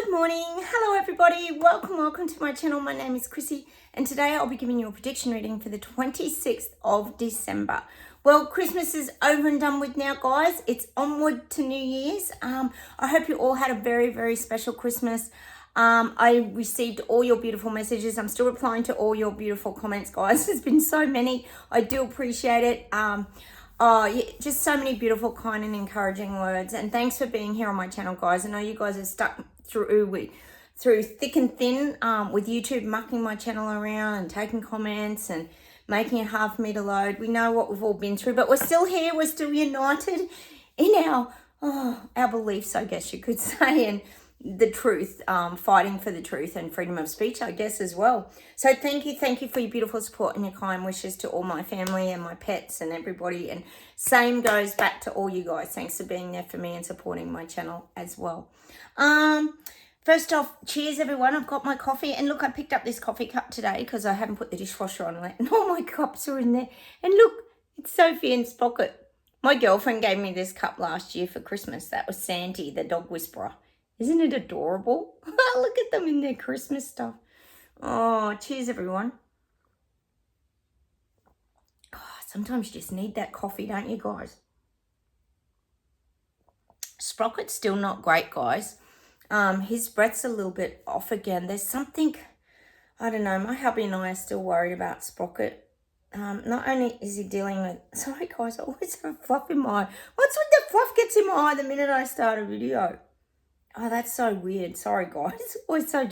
Good morning. Hello everybody. Welcome to my channel. My name is Chrissy and today I'll be giving you a prediction reading for the 26th of December. Well, Christmas is over and done with now, guys. It's onward to New Year's. I hope you all had a very special Christmas. I received all your beautiful messages. I'm still replying to all your beautiful comments, guys. There's been so many. I do appreciate it. Oh, yeah, just so many beautiful, kind and encouraging words. And thanks for being here on my channel, guys. I know you guys are stuck through thick and thin with YouTube mucking my channel around and taking comments and making it hard for me to load. We know what we've all been through, but we're still here. We're still united in our beliefs, I guess you could say, and the truth, fighting for the truth and freedom of speech, I guess, as well. So thank you for your beautiful support and your kind wishes to all my family and my pets and everybody. And same goes back to all you guys. Thanks for being there for me and supporting my channel as well. First off, cheers everyone. I've got my coffee, and look, I picked up this coffee cup today because I haven't put the dishwasher on yet, and all my cups are in there. And look, it's Sophie and Sprocket. My girlfriend gave me this cup last year for Christmas. That was Santy, the dog whisperer. Isn't it adorable? Look at them in their Christmas stuff. Oh, cheers everyone. Oh, sometimes you just need that coffee, don't you guys? Sprocket's still not great, guys. His breath's a little bit off again. There's something, I don't know, my hubby and I are still worried about Sprocket. Not only is he dealing with, sorry guys, I always have fluff in my eye. What's with the fluff gets in my eye the minute I start a video? Oh, that's so weird. Sorry, guys. It's always so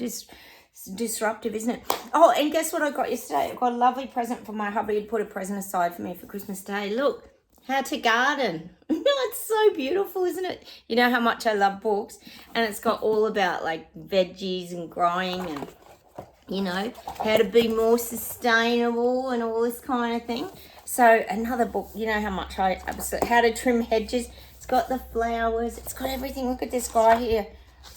disruptive, isn't it? Oh, and guess what I got yesterday? I got a lovely present from my hubby. He'd put a present aside for me for Christmas Day. Look, how to garden. It's so beautiful, isn't it? You know how much I love books. And it's got all about, like, veggies and growing and, you know, how to be more sustainable and all this kind of thing. So, another book, you know how much I absolutely, how to trim hedges. It's got the flowers. It's got everything. Look at this guy here.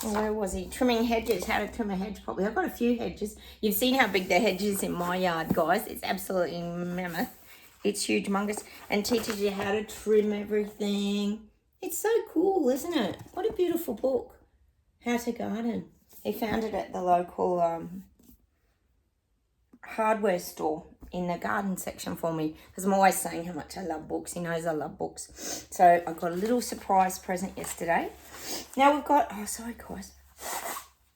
Oh, where was he? Trimming hedges. How to trim a hedge properly. I've got a few hedges. You've seen how big the hedge is in my yard, guys. It's absolutely mammoth. It's huge, humongous. And teaches you how to trim everything. It's so cool, isn't it? What a beautiful book. How to garden. He found it at the local hardware store in the garden section for me, because I'm always saying how much I love books. He knows I love books. So I got a little surprise present yesterday. Now we've got, oh sorry guys,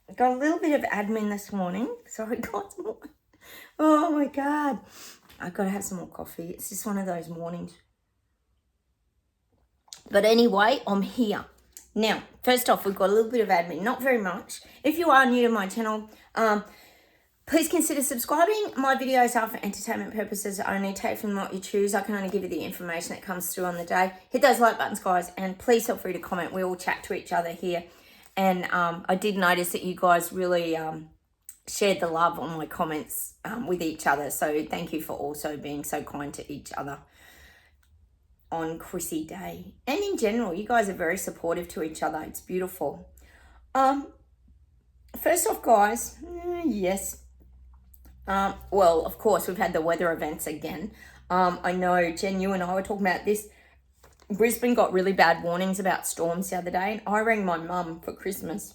I got a little bit of admin this morning. Sorry guys. Oh my God, I've got to have some more coffee. It's just one of those mornings. But anyway, I'm here. Now, first off, we've got a little bit of admin, not very much. If you are new to my channel, please consider subscribing. My videos are for entertainment purposes only. Take from what you choose. I can only give you the information that comes through on the day. Hit those like buttons, guys, and please feel free to comment. We all chat to each other here. And I did notice that you guys really shared the love on my comments with each other. So thank you for also being so kind to each other on Chrissy Day. And in general, you guys are very supportive to each other. It's beautiful. First off, guys, yes. Well, of course, we've had the weather events again. I know, Jen, you and I were talking about this. Brisbane got really bad warnings about storms the other day. And I rang my mum for Christmas.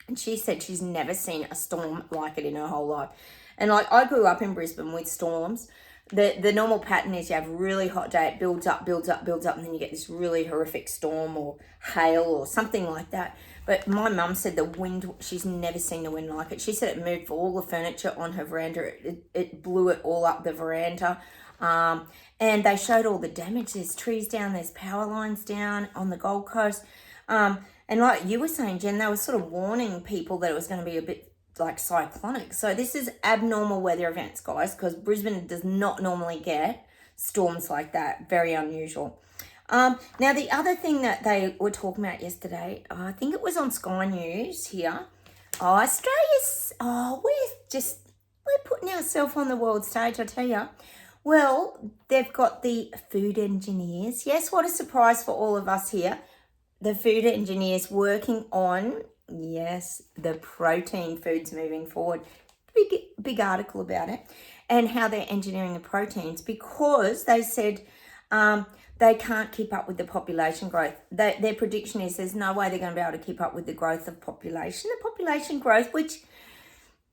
And she said she's never seen a storm like it in her whole life. And like, I grew up in Brisbane with storms. The normal pattern is you have a really hot day. It builds up. And then you get this really horrific storm or hail or something like that. But my mum said the wind, she's never seen the wind like it. She said it moved all the furniture on her veranda. It blew it all up the veranda. And they showed all the damage. There's trees down, there's power lines down on the Gold Coast. And like you were saying, Jen, they were sort of warning people that it was going to be a bit like cyclonic. So this is abnormal weather events, guys, because Brisbane does not normally get storms like that. Very unusual. Now, the other thing that they were talking about yesterday, I think it was on Sky News here. Oh, Australia's, we're putting ourselves on the world stage, I tell you. Well, they've got the food engineers. Yes, what a surprise for all of us here. The food engineers working on, yes, the protein foods moving forward. Big article about it and how they're engineering the proteins, because they said they can't keep up with the population growth. Their prediction is there's no way they're going to be able to keep up with the growth of population. The population growth, which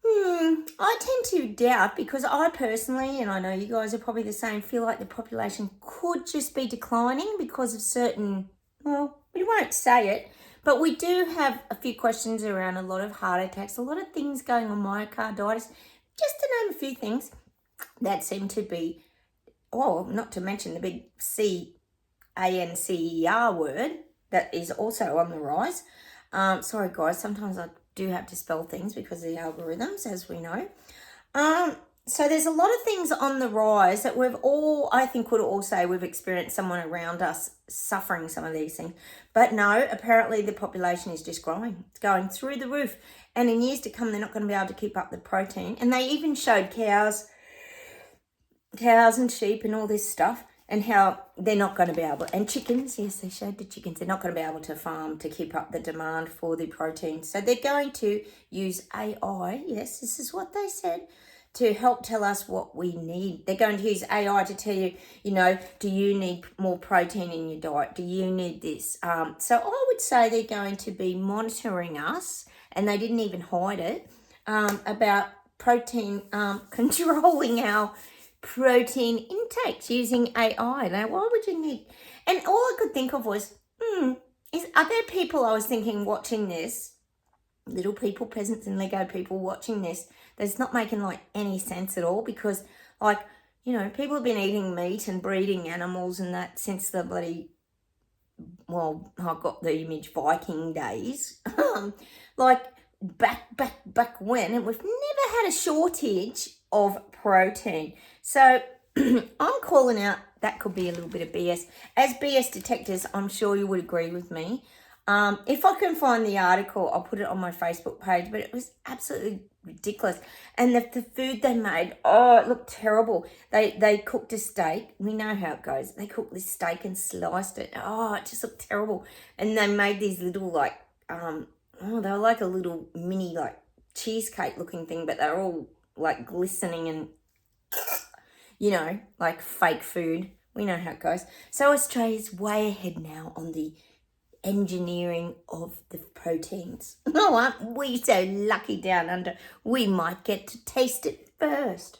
I tend to doubt, because I personally, and I know you guys are probably the same, feel like the population could just be declining because of certain, well, we won't say it, but we do have a few questions around a lot of heart attacks, a lot of things going on, myocarditis, just to name a few things that seem to be, oh, not to mention the big CANCER word that is also on the rise. Sorry guys, sometimes I do have to spell things because of the algorithms, as we know. So there's a lot of things on the rise that we've all, I think, would all say we've experienced someone around us suffering some of these things. But no, apparently the population is just growing. It's going through the roof. And in years to come, they're not going to be able to keep up the protein. And they even showed cows and sheep and all this stuff, and how they're not going to be able, and chickens, yes, they showed the chickens, they're not going to be able to farm to keep up the demand for the protein. So they're going to use AI, yes, this is what they said, to help tell us what we need. They're going to use AI to tell you, do you need more protein in your diet? Do you need this? So I would say they're going to be monitoring us, and they didn't even hide it, about protein, controlling our protein intakes using AI. Now, why would you need? And all I could think of was, are there people, I was thinking, watching this, little people, peasants and Lego people watching this, that's not making like any sense at all, because people have been eating meat and breeding animals and that since the bloody, well, I got the image, Viking days, back when, and we've never had a shortage of protein. So I'm calling out that could be a little bit of BS. As BS detectors, I'm sure you would agree with me. If I can find the article, I'll put it on my Facebook page, but it was absolutely ridiculous. And the food they made, it looked terrible. They cooked a steak. We know how it goes. They cooked this steak and sliced it. It just looked terrible. And they made these little they were like a little mini cheesecake looking thing, but they're all like glistening and, like fake food. We know how it goes. So Australia's way ahead now on the engineering of the proteins. Oh, aren't we so lucky down under? We might get to taste it first.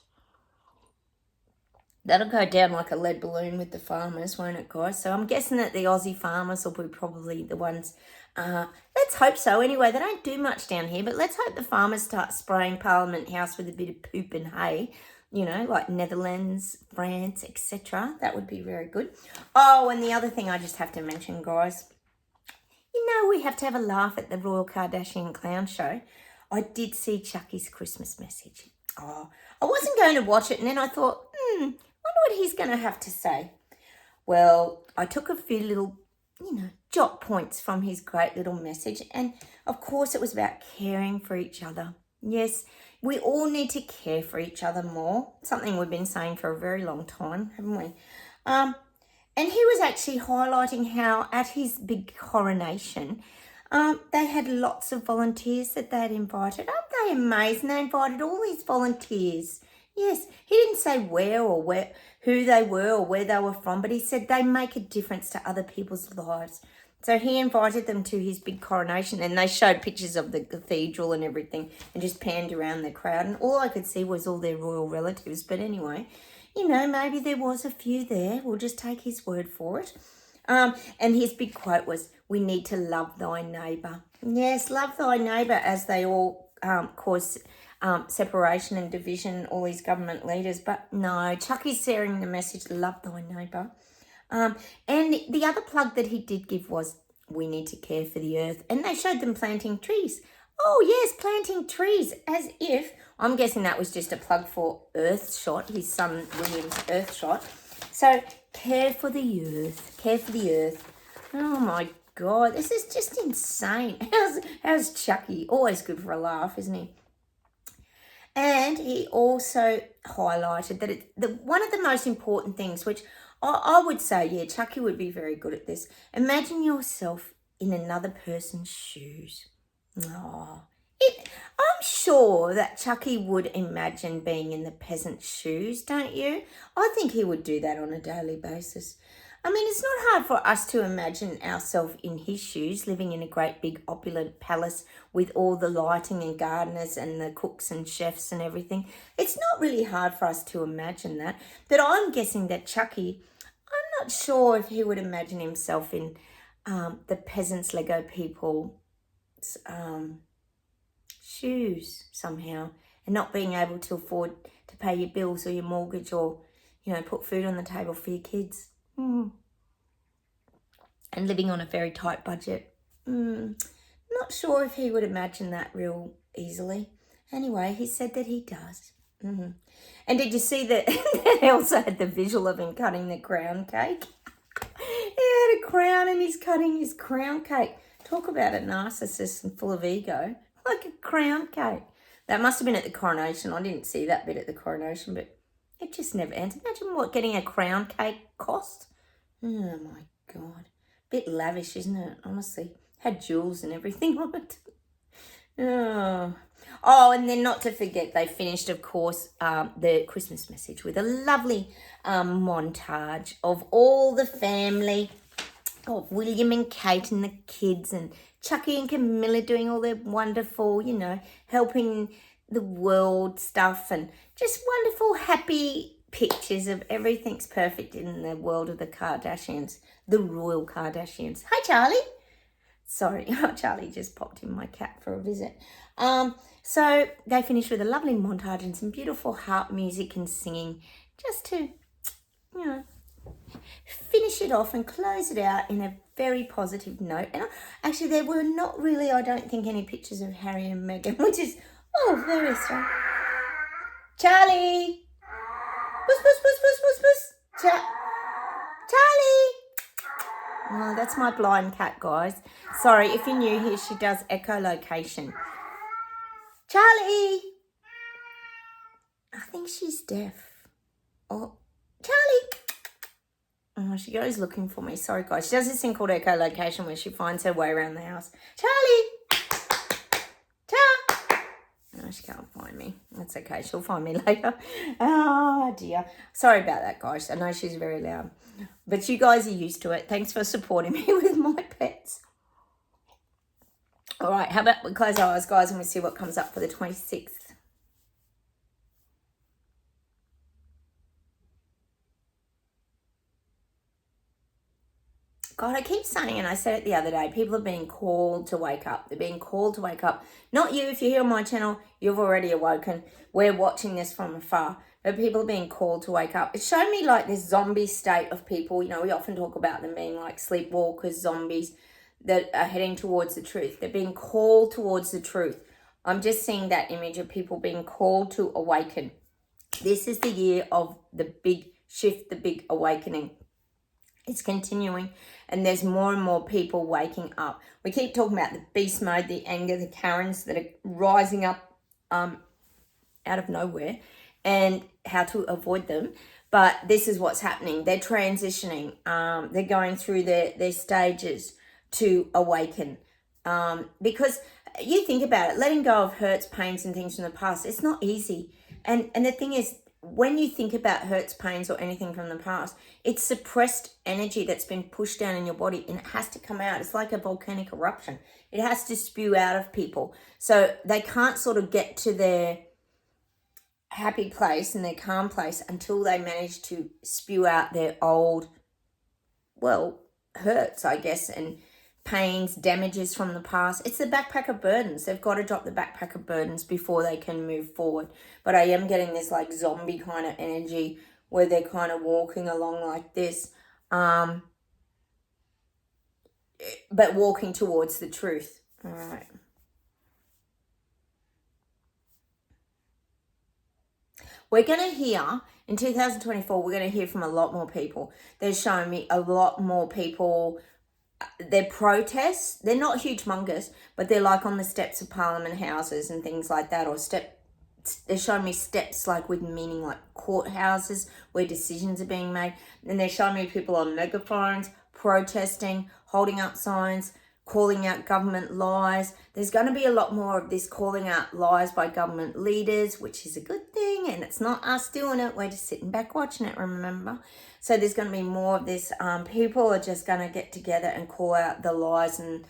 That'll go down like a lead balloon with the farmers, won't it, guys? So I'm guessing that the Aussie farmers will be probably the ones. Let's hope so. Anyway, they don't do much down here, but let's hope the farmers start spraying Parliament House with a bit of poop and hay, like Netherlands, France, etc. That would be very good. Oh, and the other thing I just have to mention, guys, we have to have a laugh at the Royal Kardashian Clown Show. I did see Chucky's Christmas message. I wasn't going to watch it, and then I thought, wonder what he's going to have to say. Well, I took a few little, jot points from his great little message, and of course it was about caring for each other. Yes, we all need to care for each other more. Something we've been saying for a very long time, haven't we? And he was actually highlighting how at his big coronation, they had lots of volunteers that they had invited. Aren't they amazing? They invited all these volunteers. Yes, he didn't say who they were or where they were from, but he said they make a difference to other people's lives. So he invited them to his big coronation, and they showed pictures of the cathedral and everything and just panned around the crowd. And all I could see was all their royal relatives. But anyway, maybe there was a few there. We'll just take his word for it. And his big quote was, "We need to love thy neighbour." Yes, love thy neighbour, as they all cause separation and division, all these government leaders. But no, Chucky's sharing the message, love thy neighbour. And the other plug that he did give was, we need to care for the earth. And they showed them planting trees. Oh, yes, planting trees, as if, I'm guessing that was just a plug for Earthshot, his son William's Earthshot. So, care for the earth, care for the earth. Oh, my God, this is just insane. How's Chucky? Always good for a laugh, isn't he? And he also highlighted that one of the most important things, which I would say, yeah, Chucky would be very good at this. Imagine yourself in another person's shoes. I'm sure that Chucky would imagine being in the peasant's shoes, don't you? I think he would do that on a daily basis. I mean, it's not hard for us to imagine ourselves in his shoes, living in a great big opulent palace with all the lighting and gardeners and the cooks and chefs and everything. It's not really hard for us to imagine that. But I'm guessing that Chucky, I'm not sure if he would imagine himself in the peasants Lego people's shoes somehow, and not being able to afford to pay your bills or your mortgage, or, you know, put food on the table for your kids. And living on a very tight budget. Not sure if he would imagine that real easily. Anyway, he said that he does. And did you see that they also had the visual of him cutting the crown cake? He had a crown and he's cutting his crown cake. Talk about a narcissist and full of ego. Like a crown cake. That must have been at the coronation. I didn't see that bit at the coronation, but it just never ends. Imagine what getting a crown cake cost. Oh my God. Bit lavish, isn't it? Honestly. Had jewels and everything on it. Oh, and then not to forget, they finished, of course, the Christmas message with a lovely montage of all the family, of William and Kate and the kids, and Chucky and Camilla doing all their wonderful, you know, helping the world stuff, and just wonderful, happy pictures of everything's perfect in the world of the Kardashians, the royal Kardashians. Hi, Charlie. Sorry, Charlie just popped in, my cat, for a visit. So they finished with a lovely montage and some beautiful harp music and singing, just to, you know, finish it off and close it out in a very positive note. And actually, there were not really, I don't think, any pictures of Harry and Meghan, which is, very strange. Charlie! Puss, puss, puss, puss, puss, puss. Charlie! Oh, that's my blind cat, guys. Sorry, if you're new here, she does echolocation. Charlie! I think she's deaf. Oh, Charlie! Oh, she goes looking for me. Sorry, guys. She does this thing called echolocation where she finds her way around the house. Charlie! No, she can't find me. That's okay. She'll find me later. Oh, dear. Sorry about that, guys. I know she's very loud. But you guys are used to it. Thanks for supporting me with my pets. All right. How about we close our eyes, guys, and we see what comes up for the 26th. God, I keep saying, and I said it the other day, people are being called to wake up. They're being called to wake up. Not you. If you're here on my channel, you've already awoken. We're watching this from afar. But people are being called to wake up. It's shown me like this zombie state of people. You know, we often talk about them being like sleepwalkers, zombies that are heading towards the truth. They're being called towards the truth. I'm just seeing that image of people being called to awaken. This is the year of the big shift, the big awakening. It's continuing, and there's more and more people waking up. We keep talking about the beast mode, the anger, the Karens that are rising up out of nowhere, and how to avoid them. But this is what's happening. They're transitioning. They're going through their stages to awaken. Because you think about it, letting go of hurts, pains, and things from the past, it's not easy. And the thing is, when you think about hurts, pains, or anything from the past, it's suppressed energy that's been pushed down in your body, and it has to come out. It's like a volcanic eruption. It has to spew out of people. So they can't sort of get to their happy place and their calm place until they manage to spew out their old, hurts, I guess, and pains, damages from the past. It's the backpack of burdens. They've got to drop the backpack of burdens before they can move forward. But I am getting this like zombie kind of energy where they're kind of walking along like this, but walking towards the truth. All right. We're going to hear, in 2024, we're going to hear from a lot more people. They're showing me a lot more people. Their protests, they're not humongous, but they're like on the steps of Parliament houses and things like that, or they're showing me steps like with meaning like courthouses where decisions are being made. And they're showing me people on megaphones, protesting, holding up signs, calling out government lies. There's going to be a lot more of this calling out lies by government leaders, which is a good thing. happening, and it's not us doing it. We're just sitting back watching it, remember? So there's going to be more of this. People are just going to get together and call out the lies and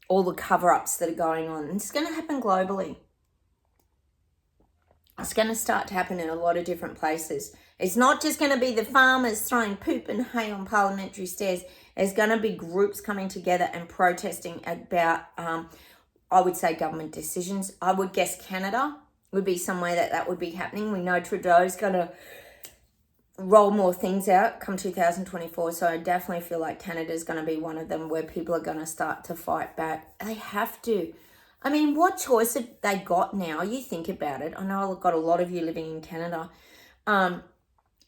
all the cover-ups that are going on. And it's going to happen globally. It's going to start to happen in a lot of different places. It's not just going to be the farmers throwing poop and hay on parliamentary stairs. There's going to be groups coming together and protesting about, I would say, government decisions. I would guess Canada would be somewhere that would be happening. We know Trudeau's going to roll more things out come 2024. So I definitely feel like Canada's going to be one of them where people are going to start to fight back. They have to. I mean, what choice have they got now? You think about it. I know I've got a lot of you living in Canada.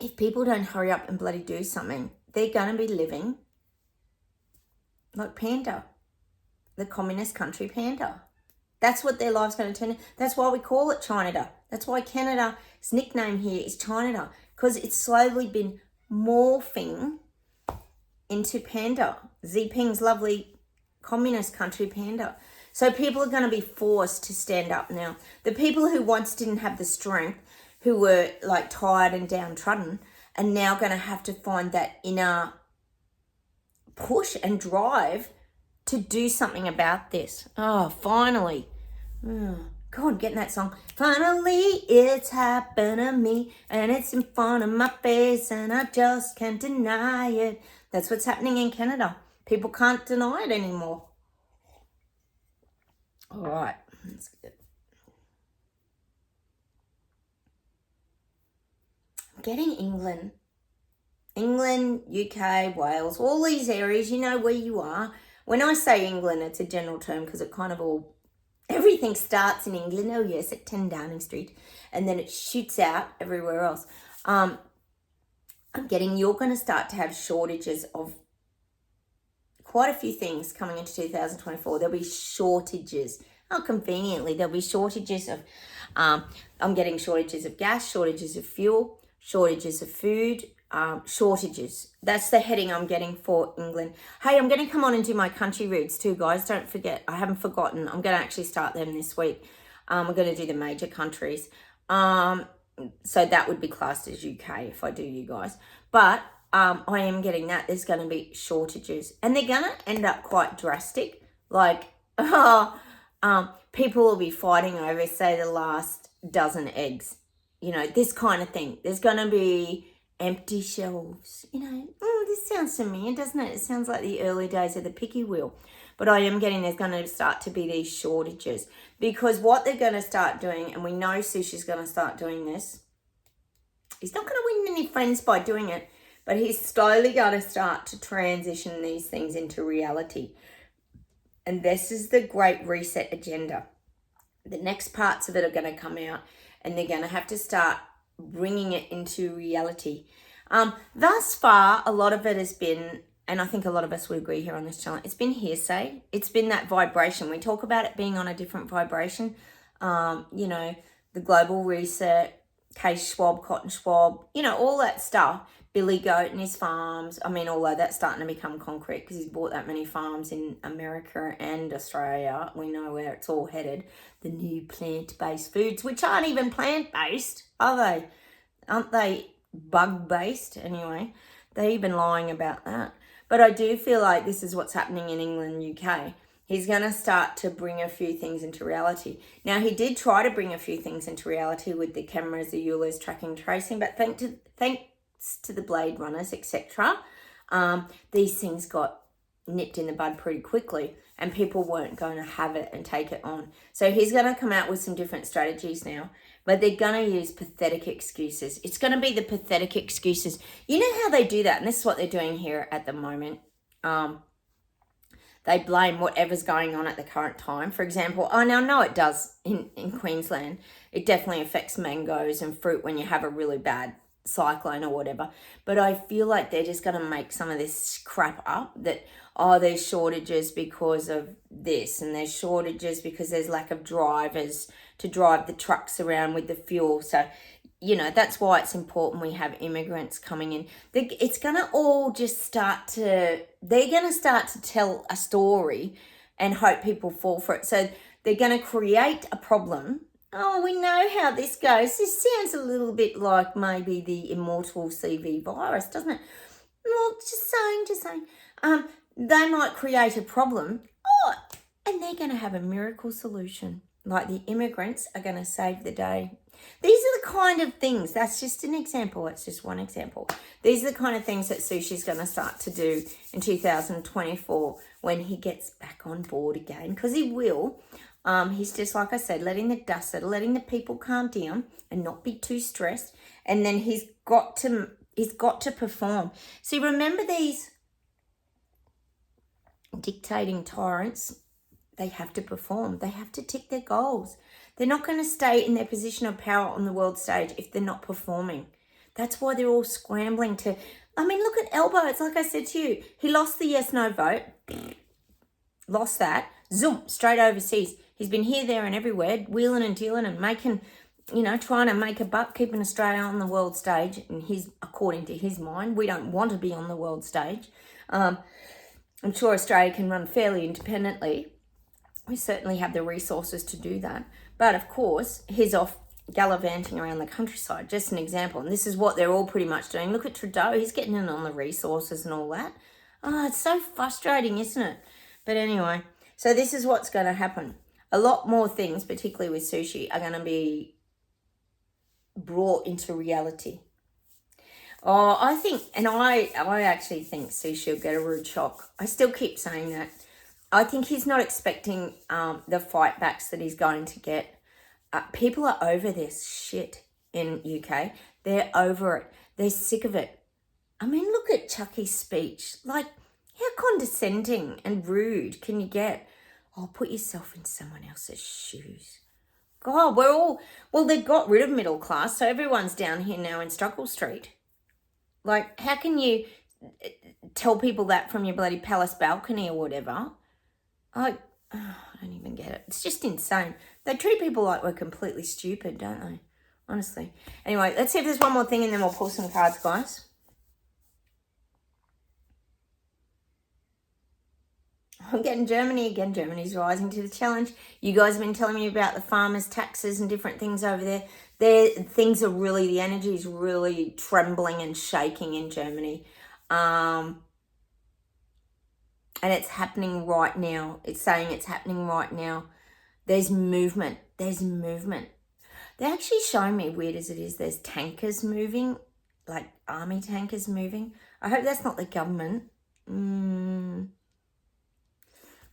If people don't hurry up and bloody do something, they're going to be living like Panda, the communist country Panda. That's what their life's going to turn into. That's why we call it China. That's why Canada's nickname here is China, because it's slowly been morphing into Panda, Xi Jinping's lovely communist country Panda. So people are going to be forced to stand up now. The people who once didn't have the strength, who were like tired and downtrodden, are now going to have to find that inner push and drive to do something about this. Oh, finally. Oh, God, getting that song. Finally, it's happened to me, and it's in front of my face, and I just can't deny it. That's what's happening in Canada. People can't deny it anymore. All right, that's good. I'm getting England, UK, Wales, all these areas, you know where you are. When I say England, it's a general term because it kind of all, everything starts in England. Oh yes, at 10 Downing Street, and then it shoots out everywhere else. I'm getting, you're going to start to have shortages of quite a few things coming into 2024. There'll be shortages. Oh, conveniently, there'll be shortages of, I'm getting shortages of gas, shortages of fuel, shortages of food, shortages. That's the heading I'm getting for England. Hey, I'm going to come on and do my country reads too, guys. Don't forget, I haven't forgotten. I'm going to actually start them this week. We're going to do the major countries. So that would be classed as UK if I do you guys. But I am getting that. There's going to be shortages. And they're going to end up quite drastic. Like, people will be fighting over, say, the last dozen eggs. You know, this kind of thing. There's going to be empty shelves. You know, this sounds familiar, doesn't it? It sounds like the early days of the picky wheel. But I am getting there's going to start to be these shortages. Because what they're going to start doing, and we know Sushi's going to start doing this, he's not going to win any friends by doing it, but he's slowly going to start to transition these things into reality. And this is the Great Reset agenda. The next parts of it are going to come out, and they're going to have to start bringing it into reality. Thus far, a lot of it has been, and I think a lot of us would agree here on this channel, it's been hearsay. It's been that vibration. We talk about it being on a different vibration. You know, the global reset, Case Schwab, Cotton Schwab, you know, all that stuff. Billy Goat and his farms. I mean, although that's starting to become concrete because he's bought that many farms in America and Australia. We know where it's all headed. The new plant-based foods, which aren't even plant-based, are they? Aren't they bug-based anyway? They're even lying about that. But I do feel like this is what's happening in England, UK. He's going to start to bring a few things into reality. Now, he did try to bring a few things into reality with the cameras, the EULA's tracking, tracing, but thanks to the Blade Runners, etc., these things got nipped in the bud pretty quickly, and people weren't going to have it and take it on. So he's going to come out with some different strategies now, but they're going to use pathetic excuses. It's going to be the pathetic excuses. You know how they do that, and this is what they're doing here at the moment. They blame whatever's going on at the current time. For example, I know it does in Queensland. It definitely affects mangoes and fruit when you have a really bad cyclone or whatever. But I feel like they're just going to make some of this crap up that, there's shortages because of this, and there's shortages because there's lack of drivers to drive the trucks around with the fuel. So, you know, that's why it's important we have immigrants coming in. It's going to all just they're going to start to tell a story and hope people fall for it. So they're going to create a problem Oh, we know how this goes. This sounds a little bit like maybe the immortal CV virus, doesn't it? Well, just saying. They might create a problem, oh, and they're going to have a miracle solution. Like the immigrants are going to save the day. These are the kind of things, that's just an example, it's just one example. These are the kind of things that Sushi's going to start to do in 2024 when he gets back on board again, because he will. He's just, like I said, letting the dust settle, letting the people calm down and not be too stressed. And then he's got to perform. See, remember these dictating tyrants, they have to perform. They have to tick their goals. They're not going to stay in their position of power on the world stage if they're not performing. That's why they're all scrambling to... I mean, look at Elbow. It's like I said to you. He lost the yes-no vote. Lost that. Zoom, straight overseas. He's been here, there and everywhere, wheeling and dealing and making, trying to make a buck, keeping Australia on the world stage. And according to his mind, we don't want to be on the world stage. I'm sure Australia can run fairly independently. We certainly have the resources to do that. But of course, he's off gallivanting around the countryside. Just an example. And this is what they're all pretty much doing. Look at Trudeau. He's getting in on the resources and all that. Oh, it's so frustrating, isn't it? But anyway, so this is what's going to happen. A lot more things, particularly with Sushi, are going to be brought into reality. Oh, I think, and I actually think Sushi will get a rude shock. I still keep saying that. I think he's not expecting the fight backs that he's going to get. People are over this shit in UK. They're over it. They're sick of it. I mean, look at Chucky's speech. Like, how condescending and rude can you get? Oh, put yourself in someone else's shoes. God, they've got rid of middle class, so everyone's down here now in Struggle Street. Like, how can you tell people that from your bloody palace balcony or whatever? I don't even get it. It's just insane. They treat people like we're completely stupid, don't they? Honestly. Anyway, let's see if there's one more thing and then we'll pull some cards, guys. I'm getting Germany again. Germany's rising to the challenge. You guys have been telling me about the farmers' taxes and different things over there. The energy is really trembling and shaking in Germany. And it's happening right now. It's saying it's happening right now. There's movement. They're actually showing me, weird as it is, there's tankers moving, like army tankers moving. I hope that's not the government.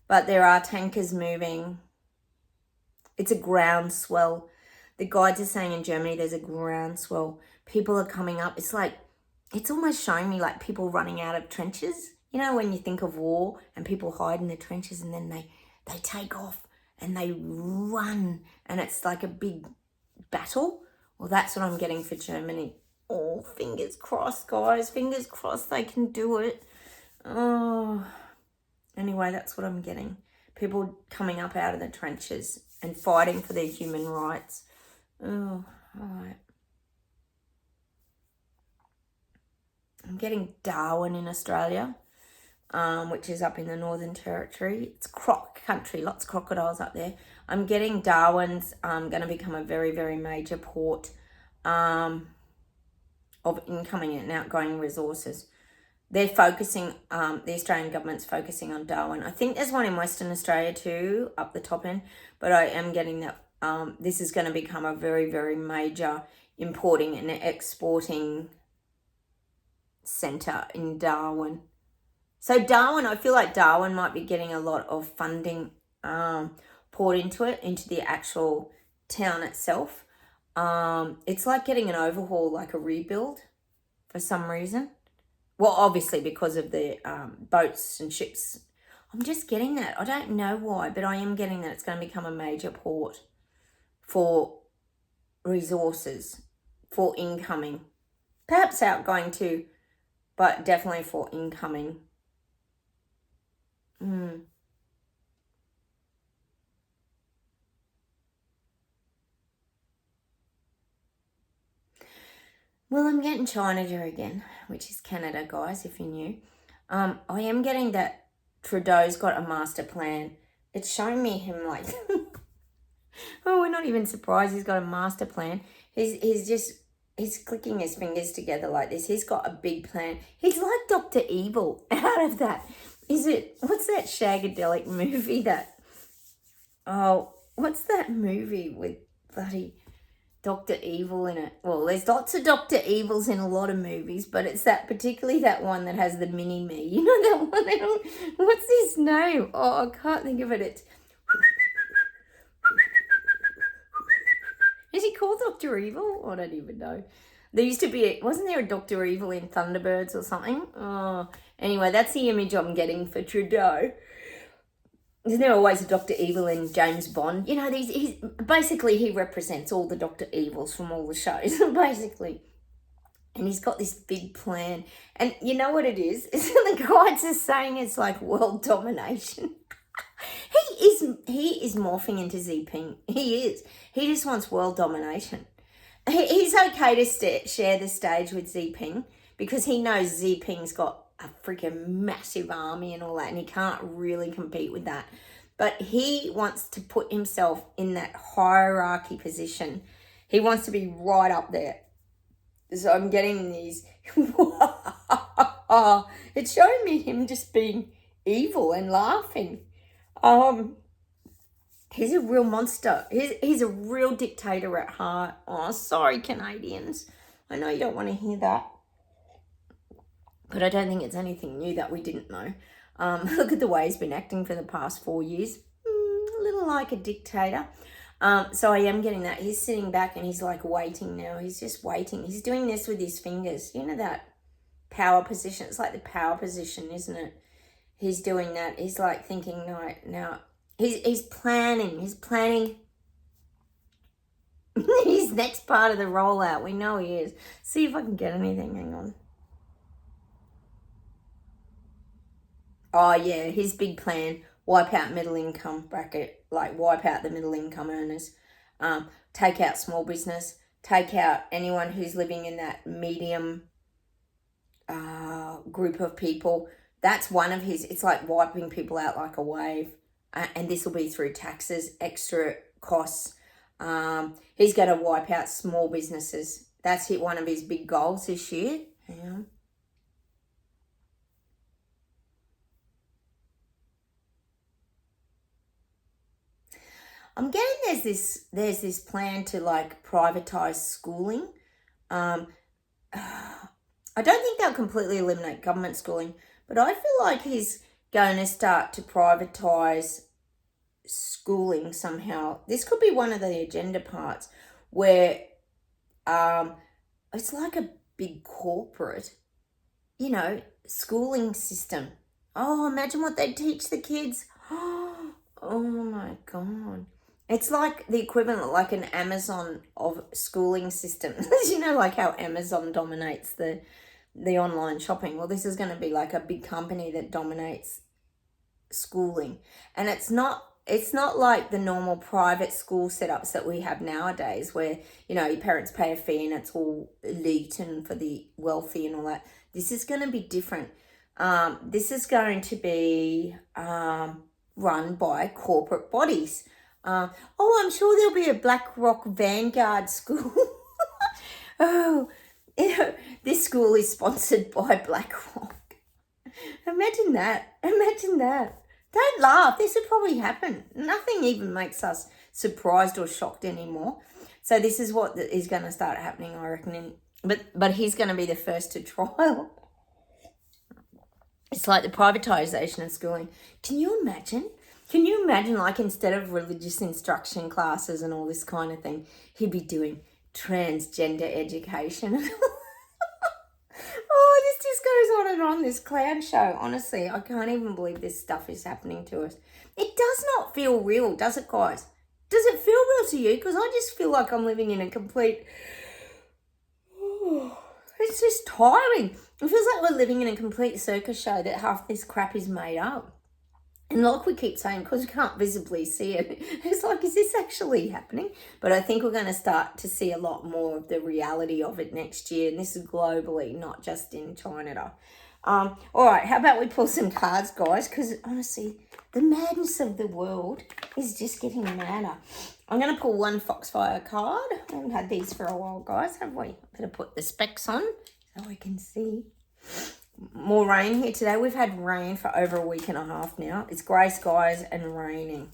But there are tankers moving. It's a groundswell. The guides are saying in Germany there's a groundswell. People are coming up. It's almost showing me like people running out of trenches. You know, when you think of war and people hide in the trenches and then they take off and they run and it's like a big battle. Well, that's what I'm getting for Germany. Oh, fingers crossed, guys. Fingers crossed they can do it. Oh, anyway, that's what I'm getting. People coming up out of the trenches and fighting for their human rights. Oh, all right. I'm getting Darwin in Australia, which is up in the Northern Territory. It's croc country, lots of crocodiles up there. I'm getting Darwin's going to become a very, very major port of incoming and outgoing resources. They're focusing, the Australian government's focusing on Darwin. I think there's one in Western Australia too, up the top end, but I am getting that this is going to become a very, very major importing and exporting centre in Darwin. So Darwin, I feel like Darwin might be getting a lot of funding poured into it, into the actual town itself. It's like getting an overhaul, like a rebuild for some reason. Well, obviously because of the boats and ships. I'm just getting that. I don't know why, but I am getting that it's going to become a major port for resources, for incoming. Perhaps outgoing too, but definitely for incoming. Well, I'm getting China again, which is Canada, guys, if you knew. I am getting that Trudeau's got a master plan. It's showing me him like Oh, we're not even surprised he's got a master plan. He's clicking his fingers together like this. He's got a big plan. He's like Dr. Evil out of that. What's that Shagadelic movie what's that movie with bloody Dr. Evil in it? Well, there's lots of Dr. Evils in a lot of movies, but it's particularly that one that has the mini-me. You know that one? What's his name? Oh, I can't think of it. It's... Is he called Dr. Evil? I don't even know. There used to be, wasn't there a Dr. Evil in Thunderbirds or something? Oh, anyway, that's the image I'm getting for Trudeau. Isn't there always a Dr. Evil in James Bond? You know, basically he represents all the Dr. Evils from all the shows, basically. And he's got this big plan. And you know what it is? The guides are saying it's like world domination. He is morphing into Xi. He is. He just wants world domination. He's okay to share the stage with Xi because he knows Xi got a freaking massive army and all that, and he can't really compete with that. But he wants to put himself in that hierarchy position. He wants to be right up there. So I'm getting these. It's showing me him just being evil and laughing. He's a real monster. He's a real dictator at heart. Oh, sorry, Canadians. I know you don't want to hear that. But I don't think it's anything new that we didn't know. Look at the way he's been acting for the past 4 years. A little like a dictator. So I am getting that. He's sitting back and he's like waiting now. He's just waiting. He's doing this with his fingers. You know that power position? It's like the power position, isn't it? He's doing that. He's like thinking, no, now... He's planning. He's planning his next part of the rollout. We know he is. See if I can get anything. Hang on. Oh, yeah. His big plan. Wipe out middle income bracket. Like, wipe out the middle income earners. Take out small business. Take out anyone who's living in that medium group of people. That's one of his... It's like wiping people out like a wave. And this will be through taxes, extra costs. He's going to wipe out small businesses. That's one of his big goals this year. Hang on. I'm getting there's this plan to like privatize schooling. I don't think they'll completely eliminate government schooling, but I feel like he's going to start to privatize schooling somehow. This could be one of the agenda parts where it's like a big corporate, you know, schooling system. Oh, imagine what they teach the kids. Oh my God. It's like the equivalent, like an Amazon of schooling systems. You know, like how Amazon dominates the online shopping. Well, this is going to be like a big company that dominates schooling. And it's not like the normal private school setups that we have nowadays where, you know, your parents pay a fee and it's all elite and for the wealthy and all that. This is going to be different. This is going to be run by corporate bodies. I'm sure there'll be a BlackRock Vanguard school. This school is sponsored by BlackRock. Imagine that. Don't laugh. This would probably happen. Nothing even makes us surprised or shocked anymore. So this is what is going to start happening, I reckon. But he's going to be the first to trial. It's like the privatization of schooling. Can you imagine? Like instead of religious instruction classes and all this kind of thing, he'd be doing transgender education. Oh, this just goes on and on, this clown show. Honestly, I can't even believe this stuff is happening to us. It does not feel real, does it, guys? Does it feel real to you? Because I just feel like I'm living in a complete... It's just tiring. It feels like we're living in a complete circus show that half this crap is made up. And like we keep saying, because we can't visibly see it, it's like, is this actually happening? But I think we're going to start to see a lot more of the reality of it next year. And this is globally, not just in China. All right, how about we pull some cards, guys? Because honestly, the madness of the world is just getting madder. I'm going to pull one Foxfire card. I haven't had these for a while, guys, have we? Better put the specs on so I can see. More rain here today. We've had rain for over a week and a half now. It's grey skies and raining.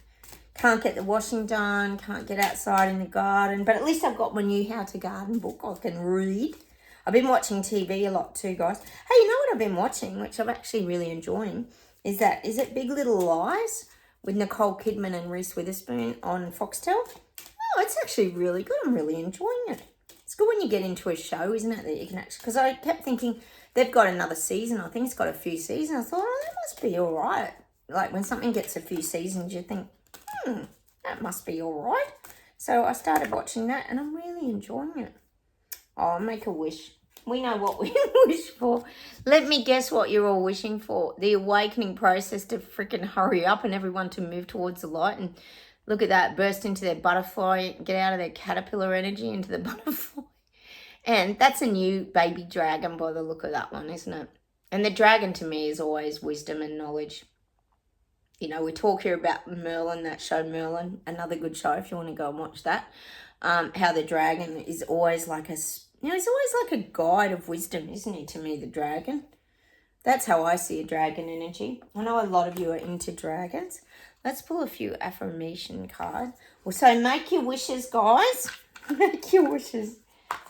Can't get the washing done. Can't get outside in the garden. But at least I've got my new How to Garden book I can read. I've been watching TV a lot too, guys. Hey, you know what I've been watching, which I'm actually really enjoying, is it Big Little Lies with Nicole Kidman and Reese Witherspoon on Foxtel? Oh, it's actually really good. I'm really enjoying it. It's good when you get into a show, isn't it, that you can actually... Because I kept thinking they've got another season. I think it's got a few seasons. I thought, oh, that must be all right. Like when something gets a few seasons, you think, that must be all right. So I started watching that and I'm really enjoying it. Oh, make a wish. We know what we wish for. Let me guess what you're all wishing for. The awakening process to freaking hurry up and everyone to move towards the light. And look at that, burst into their butterfly, get out of their caterpillar energy into the butterfly. And that's a new baby dragon by the look of that one, isn't it? And the dragon to me is always wisdom and knowledge. You know, we talk here about Merlin, that show Merlin, another good show if you want to go and watch that. How the dragon is always like he's always like a guide of wisdom, isn't he, to me, the dragon? That's how I see a dragon energy. I know a lot of you are into dragons. Let's pull a few affirmation cards. Well, so make your wishes, guys. Make your wishes.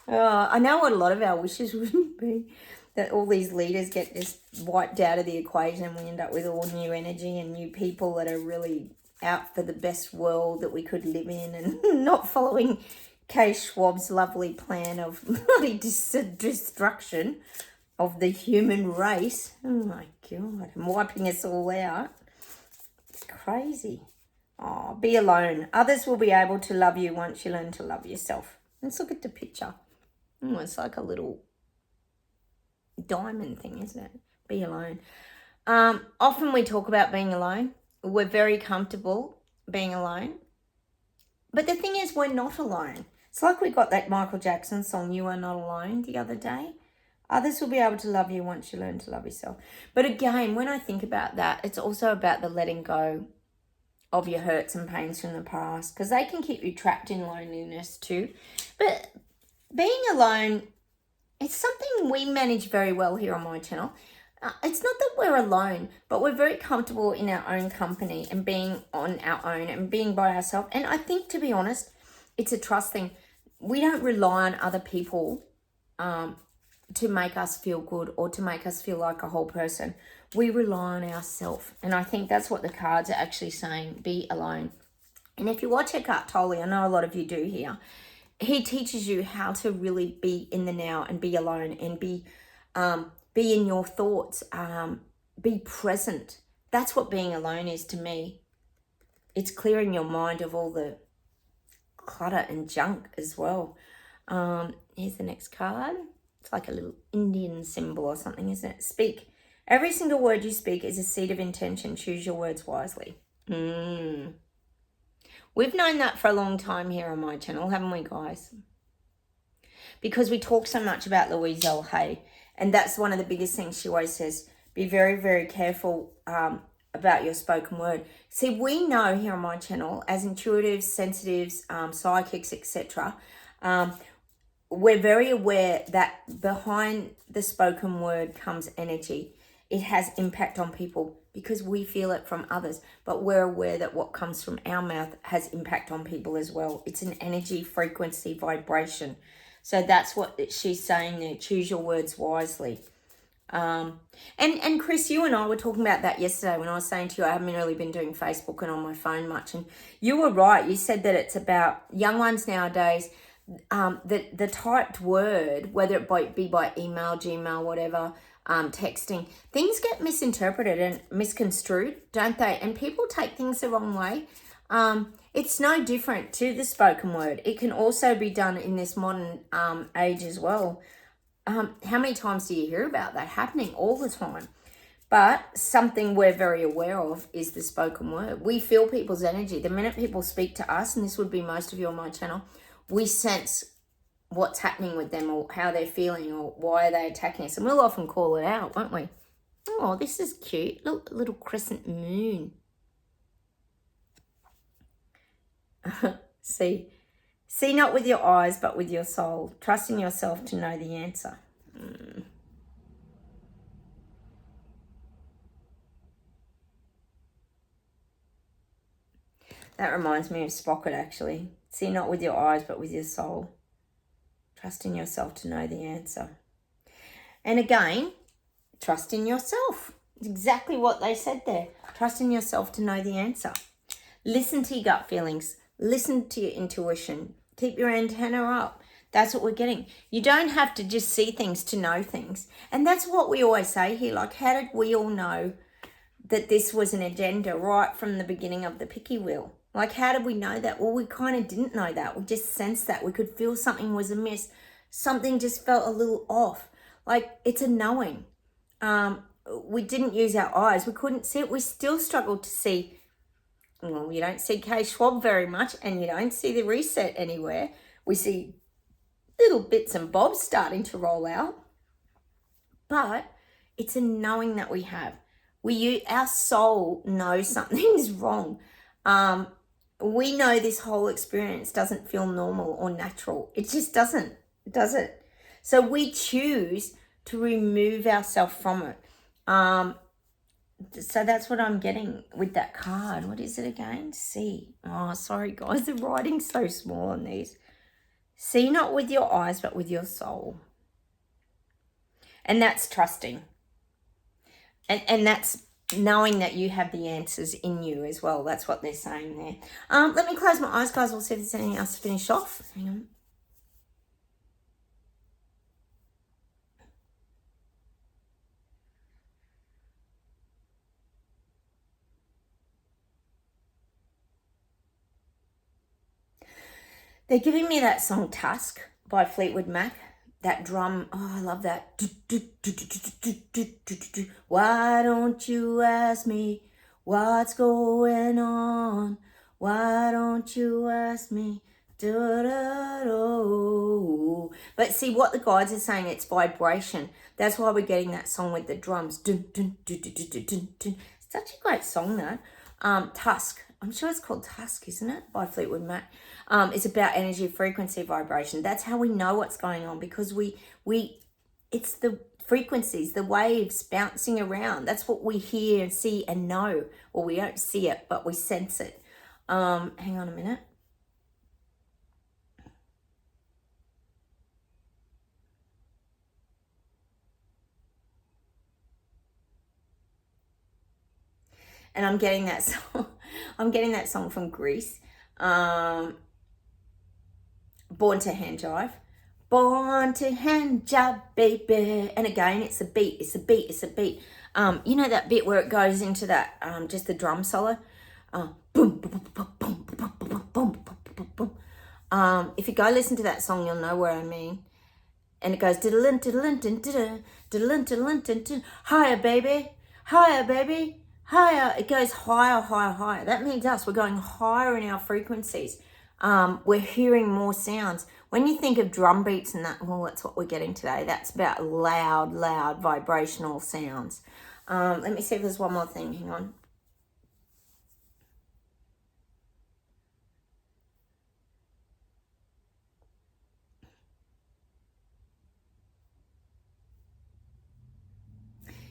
I know what a lot of our wishes would be. That all these leaders get just wiped out of the equation and we end up with all new energy and new people that are really out for the best world that we could live in and not following Kay Schwab's lovely plan of bloody destruction of the human race. Oh my God, and wiping us all out. It's crazy. Oh, be alone. Others will be able to love you once you learn to love yourself. Let's look at the picture. Oh, it's like a little diamond thing, isn't it? Be alone. Often we talk about being alone. We're very comfortable being alone. But the thing is, we're not alone. It's like we got that Michael Jackson song, You Are Not Alone, the other day. Others will be able to love you once you learn to love yourself. But again, when I think about that, it's also about the letting go of your hurts and pains from the past, because they can keep you trapped in loneliness too. But being alone, it's something we manage very well here on my channel. It's not that we're alone, but we're very comfortable in our own company and being on our own and being by ourselves. And I think, to be honest, it's a trust thing. We don't rely on other people to make us feel good or to make us feel like a whole person. We rely on ourselves. And I think that's what the cards are actually saying, be alone. And if you watch Eckhart Tolle, I know a lot of you do here, he teaches you how to really be in the now and be alone and be in your thoughts, be present. That's what being alone is to me. It's clearing your mind of all the clutter and junk as well. Here's the next card. It's like a little Indian symbol or something, isn't it? Speak. Every single word you speak is a seed of intention. Choose your words wisely. We've known that for a long time here on my channel, haven't we, guys? Because we talk so much about Louise L. Hay, and that's one of the biggest things she always says. Be very, very careful about your spoken word. See, we know here on my channel, as intuitives, sensitives, psychics, etc., we're very aware that behind the spoken word comes energy. It has impact on people because we feel it from others, but we're aware that what comes from our mouth has impact on people as well. It's an energy, frequency, vibration. So that's what she's saying there. Choose your words wisely. And Chris, you and I were talking about that yesterday when I was saying to you I haven't really been doing Facebook and on my phone much. And you were right. You said that it's about young ones nowadays, the typed word, whether it be by email, Gmail, whatever, texting, things get misinterpreted and misconstrued, don't they? And people take things the wrong way. It's no different to the spoken word. It can also be done in this modern age as well. How many times do you hear about that happening? All the time. But something we're very aware of is the spoken word. We feel people's energy. The minute people speak to us, and this would be most of you on my channel, we sense what's happening with them or how they're feeling or why are they attacking us. And we'll often call it out, won't we? Oh, this is cute. Look, a little crescent moon. See not with your eyes, but with your soul. Trust in yourself to know the answer. That reminds me of Sprocket, actually. See not with your eyes, but with your soul. Trust in yourself to know the answer. And again, trust in yourself. It's exactly what they said there. Trust in yourself to know the answer. Listen to your gut feelings. Listen to your intuition. Keep your antenna up. That's what we're getting. You don't have to just see things to know things. And that's what we always say here. Like, how did we all know that this was an agenda right from the beginning of the picky wheel? Like, how did we know that? Well, we kind of didn't know that. We just sensed that. We could feel something was amiss. Something just felt a little off. Like, it's a knowing. We didn't use our eyes. We couldn't see it. We still struggled to see. Well, you don't see K. Schwab very much, and you don't see the reset anywhere. We see little bits and bobs starting to roll out. But it's a knowing that we have. Our soul knows something's wrong. We know this whole experience doesn't feel normal or natural. It just doesn't, does it? So we choose to remove ourselves from it. So that's what I'm getting with that card. What is it again? See. Oh, sorry, guys. The writing's so small on these. See not with your eyes, but with your soul. And that's trusting. And that's knowing that you have the answers in you as well. That's what they're saying there. Let me close my eyes, guys. We'll see if there's anything else to finish off. Hang on. They're giving me that song Tusk by Fleetwood Mac. That drum, oh, I love that. Why don't you ask me what's going on? Why don't you ask me? But see what the guides are saying, it's vibration. That's why we're getting that song with the drums. Such a great song though. Tusk. I'm sure it's called Tusk, isn't it? By Fleetwood Mac. It's about energy, frequency, vibration. That's how we know what's going on, because it's the frequencies, the waves bouncing around. That's what we hear, see, and know. Well, we don't see it, but we sense it. Hang on a minute. And I'm getting that song. I'm getting that song from Greece. Born to Hand Jive. Born to Hand Jive, baby. And again, it's a beat. It's a beat. It's a beat. You know that bit where it goes into that, just the drum solo? Boom, boom, boom, boom, boom, boom, boom, boom, boom, boom. If you go listen to that song, you'll know what I mean. And it goes diddle-in, diddle-in, diddle-in, diddle-in, diddle-in, diddle-in, higher, baby. Higher, baby. Higher. It goes higher, higher, higher. That means us. We're going higher in our frequencies. We're hearing more sounds. When you think of drum beats and that, well, that's what we're getting today. That's about loud, loud vibrational sounds. Let me see if there's one more thing. Hang on.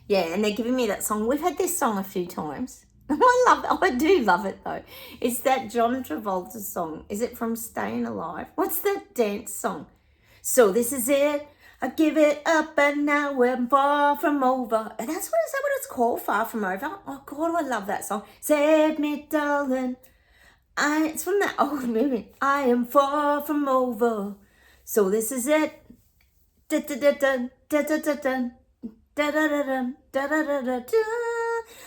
Yeah, and they're giving me that song. We've had this song a few times. I love it. I do love it, though. It's that John Travolta song. Is it from Staying Alive? What's that dance song? So this is it. I give it up and now we're far from over. And is that what it's called? Far from over? Oh, God, I love that song. Save me, darling. It's from that old movie. I am far from over. So this is it. Da-da-da-dun, da-da-da-dun. Da-da-da-dun, da-da-da-da-da.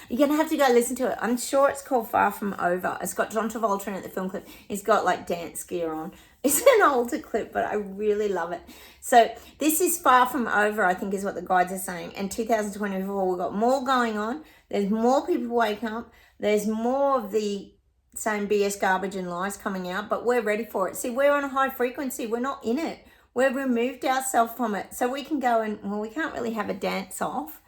You're going to have to go listen to it. I'm sure it's called Far From Over. It's got John Travolta in it, the film clip. He's got like dance gear on. It's an older clip, but I really love it. So this is Far From Over, I think is what the guides are saying. And 2024, we've got more going on. There's more people waking up. There's more of the same BS garbage and lies coming out, but we're ready for it. See, we're on a high frequency. We're not in it. We've removed ourselves from it. So we can go and, well, we can't really have a dance off.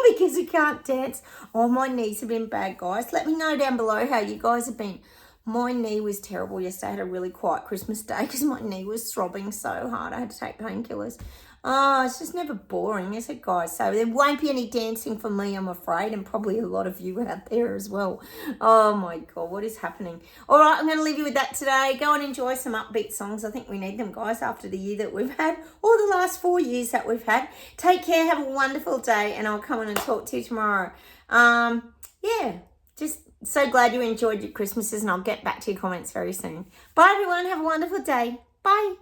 because we can't dance. Oh, my knees have been bad, guys. Let me know down below how you guys have been. My knee was terrible yesterday. I had a really quiet Christmas day because my knee was throbbing so hard. I had to take painkillers. Oh, it's just never boring, is it, guys? So there won't be any dancing for me, I'm afraid, and probably a lot of you out there as well. Oh, my God, what is happening? All right, I'm going to leave you with that today. Go and enjoy some upbeat songs. I think we need them, guys, after the year that we've had, or the last 4 years that we've had. Take care, have a wonderful day, and I'll come in and talk to you tomorrow. Yeah, just so glad you enjoyed your Christmases, and I'll get back to your comments very soon. Bye, everyone. Have a wonderful day. Bye.